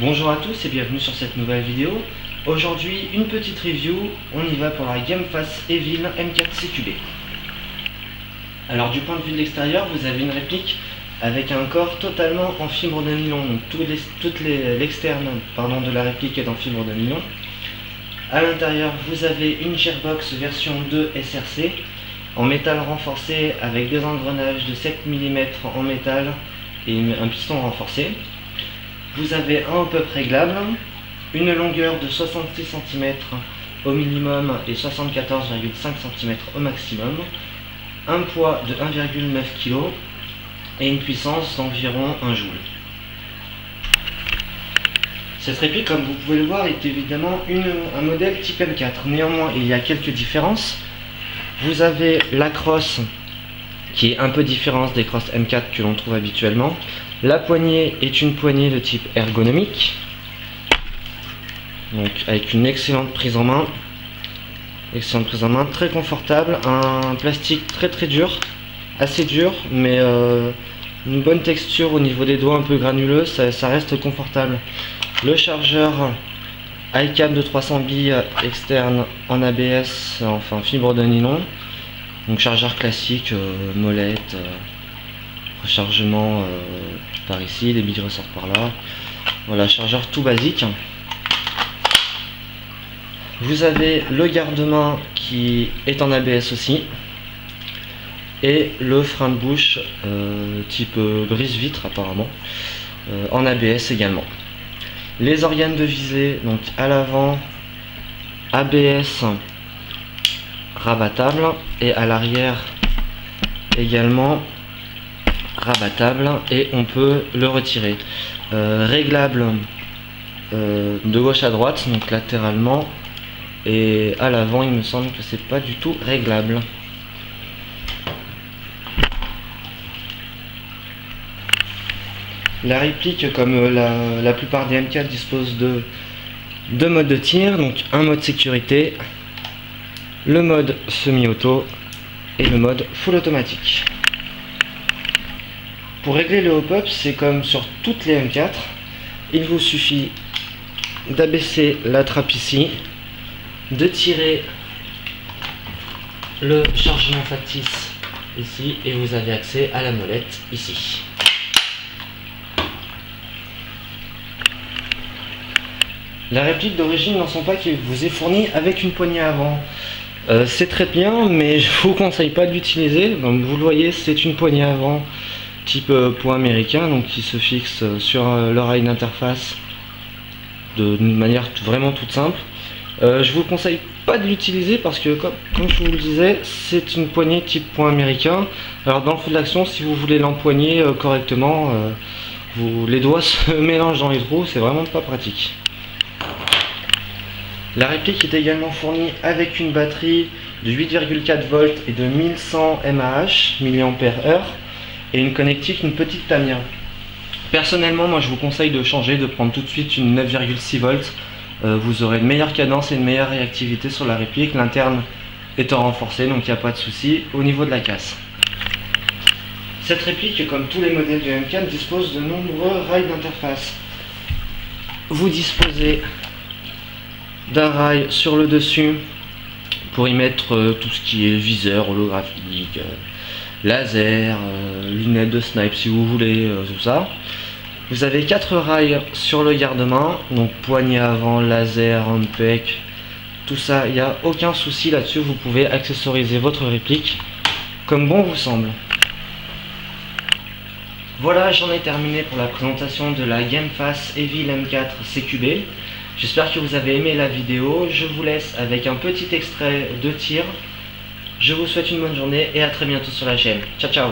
Bonjour à tous et bienvenue sur cette nouvelle vidéo. Aujourd'hui, une petite review, on y va pour la Gameface Evil M4 CQB. Alors du point de vue de l'extérieur, vous avez une réplique avec un corps totalement en fibre de nylon. Donc l'externe de la réplique est en fibre de nylon. À l'intérieur, vous avez une gearbox version 2 SRC en métal renforcé avec des engrenages de 7 mm en métal et un piston renforcé. Vous avez un hop-up réglable, une longueur de 66 cm au minimum et 74,5 cm au maximum, un poids de 1,9 kg et une puissance d'environ 1 joule. Cette réplique, comme vous pouvez le voir, est évidemment un modèle type M4. Néanmoins, il y a quelques différences. Vous avez la crosse qui est un peu différente des crosses M4 que l'on trouve habituellement. La poignée est une poignée de type ergonomique, donc avec une excellente prise en main, très confortable, un plastique très dur, assez dur, mais une bonne texture au niveau des doigts, un peu granuleux, ça reste confortable. Le chargeur iCap de 300 billes externe en ABS, enfin fibre de nylon, donc chargeur classique, molette. Rechargement par ici, les billes ressortent par là. Voilà, chargeur tout basique. Vous avez le garde-main qui est en ABS aussi. Et le frein de bouche type brise-vitre apparemment, en ABS également. Les organes de visée, donc à l'avant, ABS rabattable et à l'arrière également rabattable, et on peut le retirer, réglable de gauche à droite, donc latéralement, et à l'avant il me semble que c'est pas du tout réglable. La réplique, comme la plupart des M4, dispose de deux modes de tir, donc un mode sécurité, le mode semi-auto et le mode full automatique. Pour régler le hop-up, c'est comme sur toutes les M4, il vous suffit d'abaisser la trappe ici, de tirer le chargement factice ici, et vous avez accès à la molette ici. La réplique d'origine dans son pack vous est fournie avec une poignée avant. C'est très bien, mais je vous conseille pas de l'utiliser. Comme vous le voyez, c'est une poignée avant type point américain, donc qui se fixe sur le rail d'interface d'une manière vraiment toute simple. Je vous conseille pas de l'utiliser parce que comme je vous le disais, c'est une poignée type point américain. Alors dans le feu de l'action, si vous voulez l'empoigner correctement, les doigts se mélangent dans les trous, c'est vraiment pas pratique. La réplique est également fournie avec une batterie de 8,4 volts et de 1100 mAh, mAh, et une connectique, une petite Tamiya. Personnellement, moi je vous conseille de changer, de prendre tout de suite une 9,6 volts. Vous aurez une meilleure cadence et une meilleure réactivité sur la réplique, l'interne étant renforcé, donc il n'y a pas de souci au niveau de la casse. Cette réplique, comme tous les modèles du M4, dispose de nombreux rails d'interface. Vous disposez d'un rail sur le dessus pour y mettre tout ce qui est viseur holographique, laser, lunettes de snipe si vous voulez, tout ça. Vous avez 4 rails sur le garde-main, donc poignée avant, laser, handpec, tout ça, il n'y a aucun souci là-dessus, vous pouvez accessoriser votre réplique comme bon vous semble. Voilà, j'en ai terminé pour la présentation de la Gameface Evil M4 CQB. J'espère que vous avez aimé la vidéo, je vous laisse avec un petit extrait de tir. Je vous souhaite une bonne journée et à très bientôt sur la chaîne. Ciao ciao.